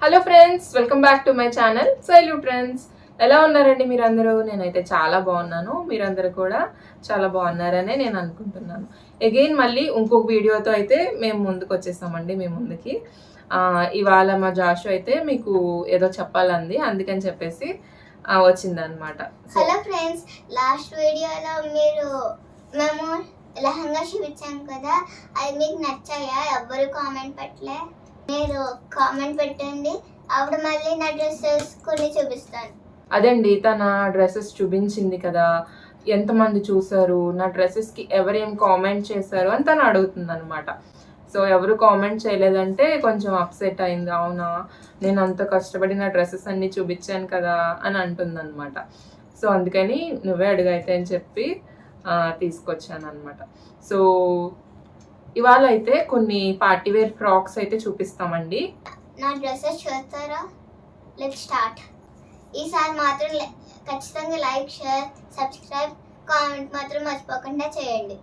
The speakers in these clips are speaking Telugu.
Hello friends, welcome back to my channel సైల్యూ ఫ్రెండ్స్. ఎలా ఉన్నారండి మీరందరూ? నేనైతే చాలా బాగున్నాను. మీరందరూ కూడా చాలా బాగున్నారనే నేను అనుకుంటున్నాను. అగైన్ మళ్ళీ ఇంకొక వీడియోతో అయితే మేము ముందుకు వచ్చేసామండి. మీ ముందుకి ఇవాళ మా జాషు అయితే మీకు ఏదో చెప్పాలంది, అందుకని చెప్పేసి వచ్చిందనమాట. హలో ఫ్రెండ్స్, లాస్ట్ వీడియోలో మేము లెహంగా చూపించాం కదా, అది మీకు నచ్చాయా? ఎవ్వరు కామెంట్ పెట్టలే. మీరు కామెంట్ పెట్టండి, అప్పుడు మళ్ళీ నా డ్రెస్సెస్ కొన్ని చూపిస్తాను. అదండి, తన డ్రెస్సెస్ చూపించింది కదా, ఎంతమంది చూసారు, నా డ్రెస్సెస్కి ఎవరేం కామెంట్ చేశారు అని తను అడుగుతుంది అనమాట. సో ఎవరు కామెంట్ చేయలేదంటే కొంచెం అప్సెట్ అయింది. అవునా, నేను అంత కష్టపడి నా డ్రెస్సెస్ అన్నీ చూపించాను కదా అని అంటుంది అనమాట. సో అందుకని నువ్వే అడుగైతే అని చెప్పి తీసుకొచ్చాను అనమాట. సో ఇవాళ అయితే కొన్ని పార్టీవేర్ ఫ్రాక్స్ అయితే చూపిస్తామండి. నా డ్రెస్సెస్ చూస్తారా? Let's start. ఈసారి మాత్రం ఖచ్చితంగా లైక్, షేర్, సబ్స్క్రైబ్, కామెంట్ మాత్రం మర్చిపోకుండా చేయండి.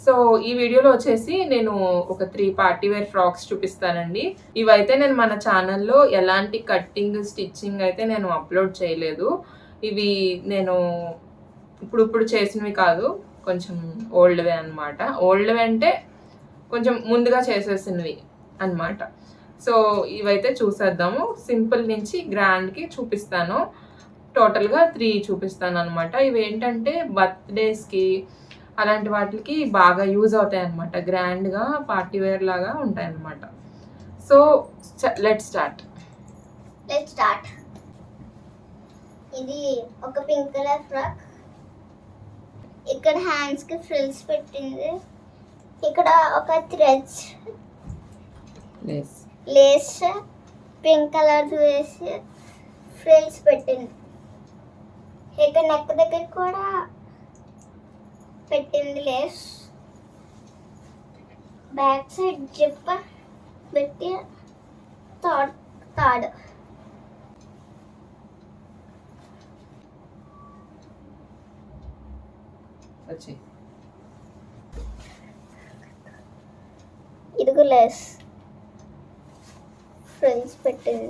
సో ఈ వీడియోలో వచ్చేసి నేను ఒక 3 పార్టీవేర్ ఫ్రాక్స్ చూపిస్తానండి. ఇవైతే నేను మన ఛానల్లో ఎలాంటి కట్టింగ్, స్టిచ్చింగ్ అయితే నేను అప్లోడ్ చేయలేదు. ఇవి నేను ఇప్పుడు చేసినవి కాదు, కొంచెం ఓల్డ్వే అనమాట. ఓల్డ్వే అంటే కొంచెం ముందుగా చేసేసినవి అనమాట. సో ఇవైతే చూసేద్దాము. సింపుల్ నుంచి గ్రాండ్కి చూపిస్తాను. టోటల్గా 3 చూపిస్తాను అనమాట. ఇవి ఏంటంటే బర్త్డేస్కి అలాంటి వాటికి బాగా యూజ్ అవుతాయి అనమాట. గ్రాండ్గా పార్టీవేర్ లాగా ఉంటాయి అనమాట. So let's start. ఇది ఒక పింక్ కలర్ ఫ్రాక్. ఇక్కడ హ్యాండ్స్కి ఫ్రిల్స్ పెట్టింది. ఇక్కడ ఒక థ్రెడ్స్ లేస్ పింక్ కలర్ వేసి ఫ్రిల్స్ పెట్టింది. ఇక్కడ నెక్ దగ్గర కూడా పెట్టింది లేస్. బ్యాక్ సైడ్ జిప్ పెట్టి తాడు. ఇదిగో లేస్ ఫ్రిల్స్ పెట్టింది.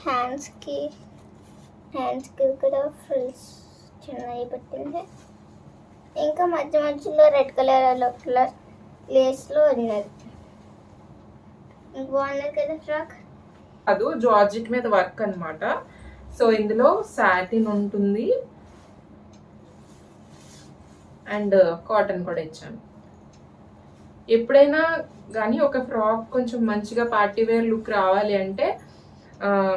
హ్యాండ్స్కి కూడా ఫ్రిల్స్ చిన్నవి పెట్టింది. ఇంకా మధ్యలో రెడ్ కలర్ లేస్లో ఉన్నది. బాగున్నది కదా ఫ్రాక్. అది జార్జెట్ మీద వర్క్ అనమాట. సో ఇందులో సాటిన్ ఉంటుంది అండ్ కాటన్ కూడా ఇచ్చాను. ఎప్పుడైనా కానీ ఒక ఫ్రాక్ కొంచెం మంచిగా పార్టీవేర్ లుక్ రావాలి అంటే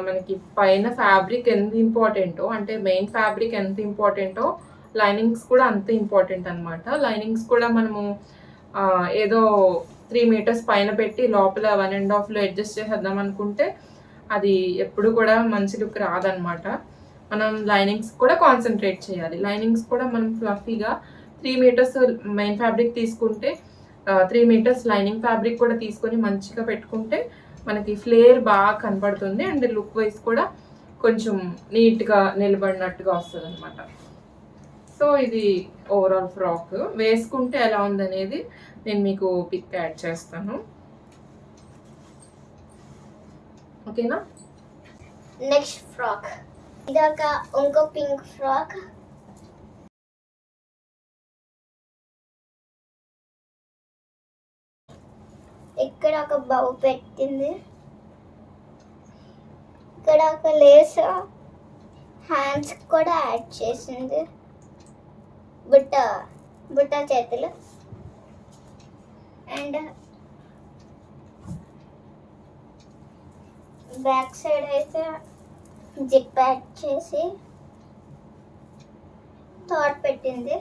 మనకి పైన ఫ్యాబ్రిక్ ఎంత ఇంపార్టెంటో, అంటే మెయిన్ ఫ్యాబ్రిక్ ఎంత ఇంపార్టెంటో లైనింగ్స్ కూడా అంత ఇంపార్టెంట్ అనమాట. లైనింగ్స్ కూడా మనము ఏదో 3 మీటర్స్ పైన పెట్టి లోపల 1.5లో అడ్జస్ట్ చేసేద్దాం అనుకుంటే అది ఎప్పుడు కూడా మంచి లుక్ రాదనమాట. మనం లైనింగ్స్ కూడా కాన్సన్ట్రేట్ చేయాలి. లైనింగ్స్ కూడా మనం ఫ్లఫీగా 3 మీటర్స్ మెయిన్ ఫ్యాబ్రిక్ తీసుకుంటే 3 మీటర్స్ లైనింగ్ ఫ్యాబ్రిక్ కూడా తీసుకొని మంచిగా పెట్టుకుంటే మనకి ఫ్లేర్ బాగా కనపడుతుంది అండ్ లుక్ వైజ్ కూడా కొంచెం నీట్గా నిలబడినట్టుగా వస్తుంది అనమాట. సో ఇది ఓవరాల్ ఫ్రాక్. వేసుకుంటే ఎలా ఉందనేది నేను మీకు పిక్ యాడ్ చేస్తాను, ఓకేనా? నెక్స్ట్ ఫ్రాక్ ఇదొక ఇంకో పింక్ ఫ్రాక్. ఇక్కడ ఒక బౌ పెట్టింది. ఇక్కడ ఒక లేస్ హ్యాండ్స్ కూడా యాడ్ చేసింది. బుట్ట చేతులు అండ్ బ్యాక్ సైడ్ అయితే జిప్ యాడ్ చేసి థాట్ పెట్టింది.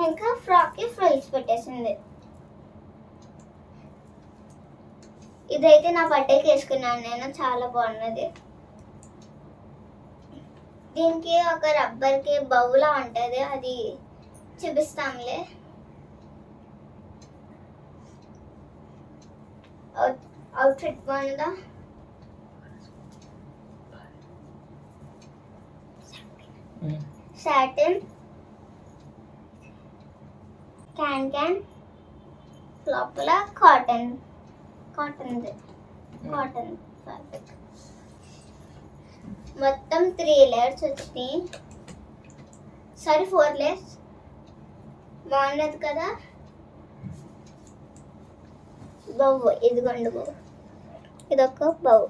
ఇంకా ఫ్రాక్కి ఫ్రిల్స్ పెట్టేసింది. ఇదైతే నా బర్త్డేకి వేసుకున్నాను నేను, చాలా బాగున్నది. దీనికి ఒక రబ్బర్కి బౌలా ఉంటుంది, అది చూపిస్తాంలే. అవుట్ఫిట్ బాగుందా? సాటిన్ క్యాన్ లోపల కాటన్ ఫ్యాబ్రిక్. మొత్తం 3 లేయర్స్ వచ్చినాయి, సారీ 4 లేయర్స్. బాగున్నది కదా. బౌ ఇదిగోండి బౌ, ఇదొక బౌ.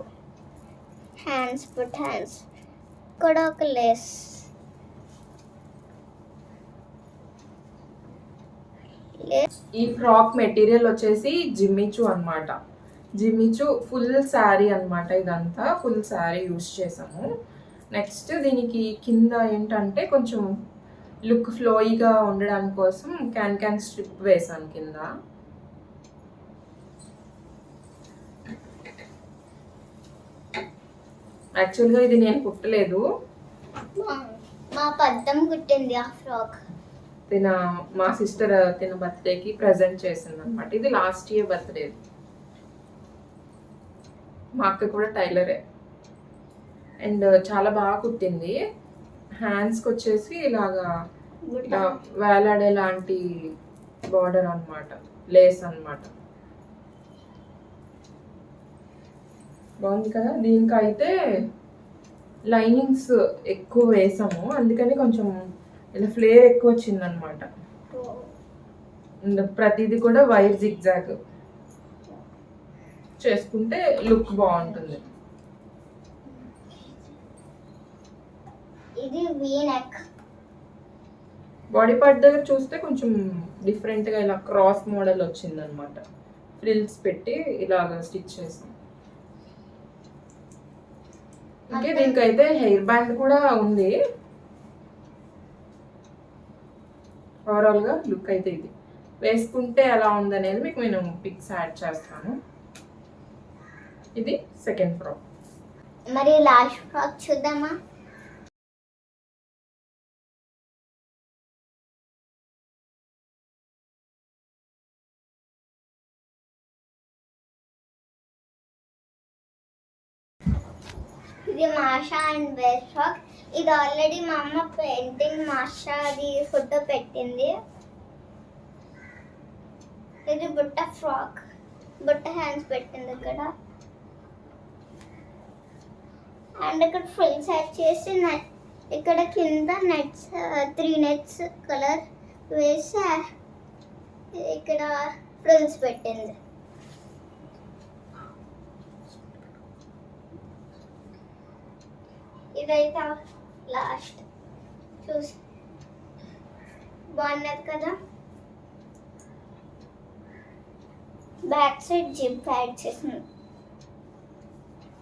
హ్యాండ్స్ పుట్ హ్యాండ్స్, ఇక్కడ ఒక లేస్. ఈ ఫ్రాక్ మెటీరియల్ వచ్చేసి జిమ్మిచూ అన్నమాట. జిమ్మిచూ ఫుల్ శారీ అన్నమాట. ఇదంతా ఫుల్ శారీ యూస్ చేసాము. నెక్స్ట్ దీనికి కింద ఏంటంటే కొంచెం లుక్ ఫ్లోయిగా ఉండడానికి కోసం క్యాన్ స్ట్రిప్ వేసాను కింద. యాక్చువల్గా ఇది నేను కుట్టలేదు, మా పద్దం కుట్టింది ఆ ఫ్రాక్. మా సిస్టర్ తిన బర్త్డేకి ప్రజెంట్ చేసింది అనమాట. ఇది లాస్ట్ ఇయర్ బర్త్డే. మా అక్క కూడా టైలరే అండ్ చాలా బాగా కుట్టింది. హ్యాండ్స్కి వచ్చేసి ఇలాగా ఇలా వేలాడే లాంటి బార్డర్ అన్నమాట, లేస్ అన్నమాట. బాగుంది కదా. దీనికైతే లైనింగ్స్ ఎక్కువ వేసాము, అందుకని కొంచెం ఇలా ఫ్లేర్ ఎక్కువ వచ్చిందనమాట. ప్రతిదీ కూడా వైర్ జిగ్జాగ్ చేసుకుంటే లుక్ బాగుంటుంది. ఇది వీ నెక్. బాడీ పార్ట్ దగ్గర చూస్తే కొంచెం డిఫరెంట్గా ఇలా క్రాస్ మోడల్ వచ్చిందనమాట. ఫ్రిల్స్ పెట్టి ఇలాగ స్టిచ్ చేసాం. ఓకే, దీనికైతే హెయిర్ బ్యాండ్ కూడా ఉంది. ఓవరాల్గా లుక్ అయితే ఇది వేసుకుంటే ఎలా ఉందనేది మీకు నేను పిక్స్ యాడ్ చేస్తాను. ఇది సెకండ్ ఫ్రాక్. మరి లాస్ట్ ఫ్రాక్ చూద్దామా? ఇది మాషా అండ్ బేస్ ఫ్రాక్. ఇది ఆల్రెడీ మా అమ్మ పెయింటింగ్ మాషాది ఫోటో పెట్టింది. ఇది బుట్ట ఫ్రాక్, బుట్ట హ్యాండ్స్ పెట్టింది ఇక్కడ. అండ్ ఇక్కడ ఫ్రిల్స్ యాడ్ చేసి ఇక్కడ కింద నెట్స్ 3 నెట్స్ కలర్ వేసి ఇక్కడ ఫ్రిల్స్ పెట్టింది. ఇదైతే లాస్ట్. చూసి బాగున్నది కదా. బ్యాక్ సైడ్ జిప్ యాడ్ చేసాను,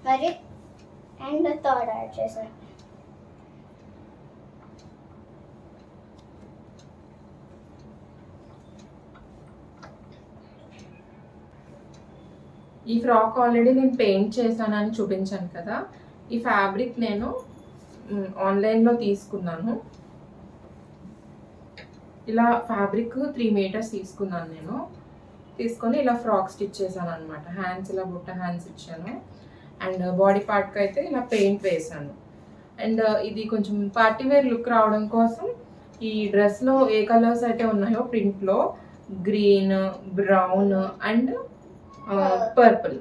మరి అండ్ థర్డ్ యాడ్ చేసాను. ఈ ఫ్రాక్ ఆల్రెడీ నేను పెయింట్ చేశానని చూపించాను కదా. ఈ ఫ్యాబ్రిక్ నేను ఆన్లైన్లో తీసుకున్నాను. ఇలా ఫ్యాబ్రిక్ 3 మీటర్స్ తీసుకున్నాను నేను. తీసుకొని ఇలా ఫ్రాక్ స్టిచ్ చేశాను అనమాట. హ్యాండ్స్ ఇలా బుట్ట హ్యాండ్స్ ఇచ్చాను అండ్ బాడీ పార్ట్కి అయితే ఇలా పెయింట్ వేసాను. అండ్ ఇది కొంచెం పార్టీ వేర్ లుక్ రావడం కోసం ఈ డ్రెస్లో ఏ కలర్స్ అయితే ఉన్నాయో ప్రింట్లో గ్రీన్, బ్రౌన్ అండ్ పర్పుల్,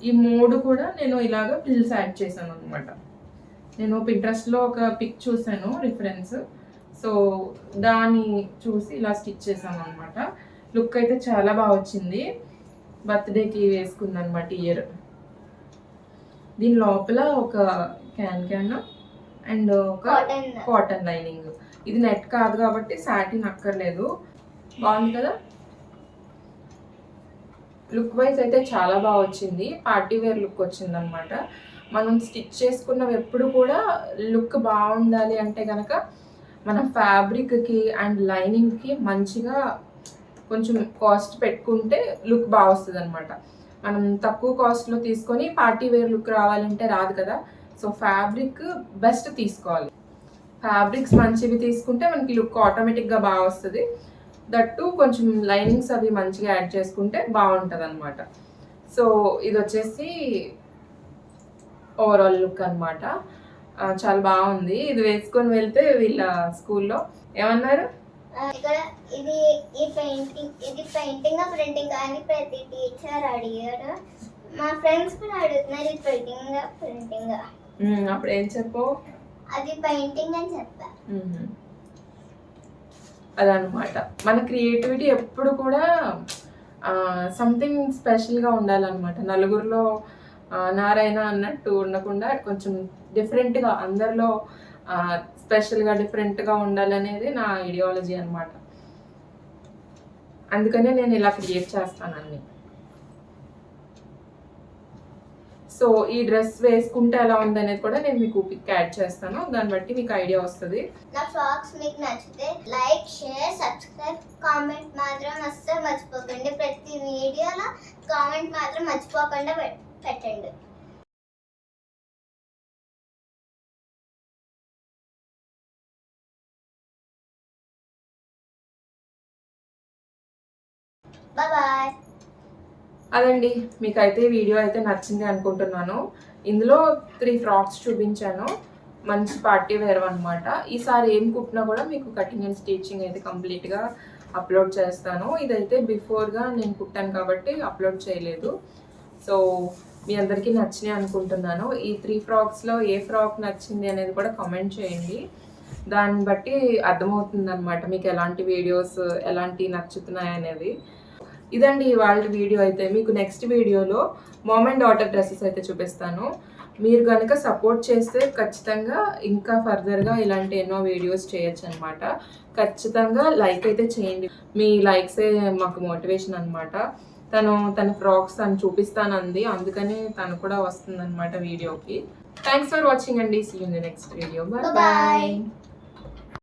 ఈ 3 కూడా నేను ఇలాగ ప్రిల్స్ యాడ్ చేశాను అనమాట. నేను పింట్రెస్ట్లో ఒక పిక్ చూసాను రిఫరెన్స్, సో దాన్ని చూసి ఇలా స్టిచ్ చేశాను అనమాట. లుక్ అయితే చాలా బాగా వచ్చింది. బర్త్డేకి వేసుకుంది అనమాట ఇయర్. దీని లోపల ఒక క్యాన్ అండ్ ఒక కాటన్ లైనింగ్. ఇది నెట్ కాదు కాబట్టి సాటిన్ అక్కర్లేదు. బాగుంది కదా. లుక్ వైజ్ అయితే చాలా బాగా వచ్చింది. పార్టీ వేర్ లుక్ వచ్చింది అనమాట. మనం స్టిచ్ చేసుకున్నవి ఎప్పుడు కూడా లుక్ బాగుండాలి అంటే కనుక మనం ఫ్యాబ్రిక్కి అండ్ లైనింగ్కి మంచిగా కొంచెం కాస్ట్ పెట్టుకుంటే లుక్ బాగా వస్తుంది అనమాట. మనం తక్కువ కాస్ట్లో తీసుకొని పార్టీ వేర్ లుక్ రావాలంటే రాదు కదా. సో ఫ్యాబ్రిక్ బెస్ట్ తీసుకోవాలి. ఫ్యాబ్రిక్స్ మంచివి తీసుకుంటే మనకి లుక్ ఆటోమేటిక్గా బాగా వస్తుంది. దట్టు కొంచెం లైనింగ్స్ అవి మంచిగా యాడ్ చేసుకుంటే బాగుంటుంది అనమాట. సో ఇది వచ్చేసి ఓవరాల్ లుక్ అనమాట. చాలా బాగుంది. ఇది వేసుకొని వెళ్తే వీళ్ళ స్కూల్లో ఏమన్నారు, ఇక్కడ ఇది పెయింటింగ్ ప్రింటింగ్ అని ప్రతి టీచర్ అడిగారు. మా ఫ్రెండ్స్ కూడా అడుగుతున్నారు ఇది పెయింటింగ్ అప్పుడు ఏం చెప్పు? అది పెయింటింగ్ అని చెప్పా. అదనమాట మన క్రియేటివిటీ ఎప్పుడు కూడా సంథింగ్ స్పెషల్గా ఉండాలన్నమాట. నలుగురిలో నారాయణ అన్నట్టు ఉండకుండా కొంచెం డిఫరెంట్గా అందరిలో స్పెషల్గా డిఫరెంట్గా ఉండాలనేది నా ఐడియాలజీ అనమాట. అందుకనే నేను ఇలా క్రియేట్ చేస్తాను అన్ని. సో ఈ డ్రెస్ వేసుకుంటే ఎలా ఉంది అనేది కూడా నేను మీకు పిక్ యాడ్ చేస్తాను. దాన్ని బట్టి మీకు ఐడియా వస్తుంది. నా ఫ్రాక్స్ మీకు నచ్చితే లైక్, షేర్, సబ్స్క్రైబ్, కామెంట్ మాత్రం అస్సలు మర్చిపోకండి. ప్రతి వీడియోలో కామెంట్ మాత్రం మర్చిపోకుండా పెట్టండి. బాయ్. అదండి, మీకైతే వీడియో అయితే నచ్చింది అనుకుంటున్నాను. ఇందులో 3 ఫ్రాక్స్ చూపించాను, మంచి పార్టీ వేర్ అనమాట. ఈసారి ఏం కుట్టినా కూడా మీకు కటింగ్ అండ్ స్టిచ్చింగ్ అయితే కంప్లీట్గా అప్లోడ్ చేస్తాను. ఇదైతే బిఫోర్గా నేను కుట్టాను కాబట్టి అప్లోడ్ చేయలేదు. సో మీ అందరికీ నచ్చినాయి అనుకుంటున్నాను. ఈ 3 ఫ్రాక్స్లో ఏ ఫ్రాక్ నచ్చింది అనేది కూడా కామెంట్ చేయండి. దాన్ని బట్టి అర్థమవుతుంది అనమాట మీకు ఎలాంటి వీడియోస్ ఎలాంటి నచ్చుతున్నాయి అనేది. ఇదండి ఇవాళ వీడియో అయితే. మీకు నెక్స్ట్ వీడియోలో మామ్ అండ్ డాటర్ డ్రెస్సెస్ అయితే చూపిస్తాను. మీరు కనుక సపోర్ట్ చేస్తే ఖచ్చితంగా ఇంకా ఫర్దర్గా ఇలాంటి ఎన్నో వీడియోస్ చేయొచ్చు అనమాట. ఖచ్చితంగా లైక్ అయితే చేయండి. మీ లైక్సే మాకు మోటివేషన్ అనమాట. తన ఫ్రాక్స్ తను చూపిస్తానంది, అందుకని తను కూడా వస్తుంది అనమాట వీడియోకి. థ్యాంక్స్ ఫర్ వాచింగ్ అండి. See you in the next video. Bye.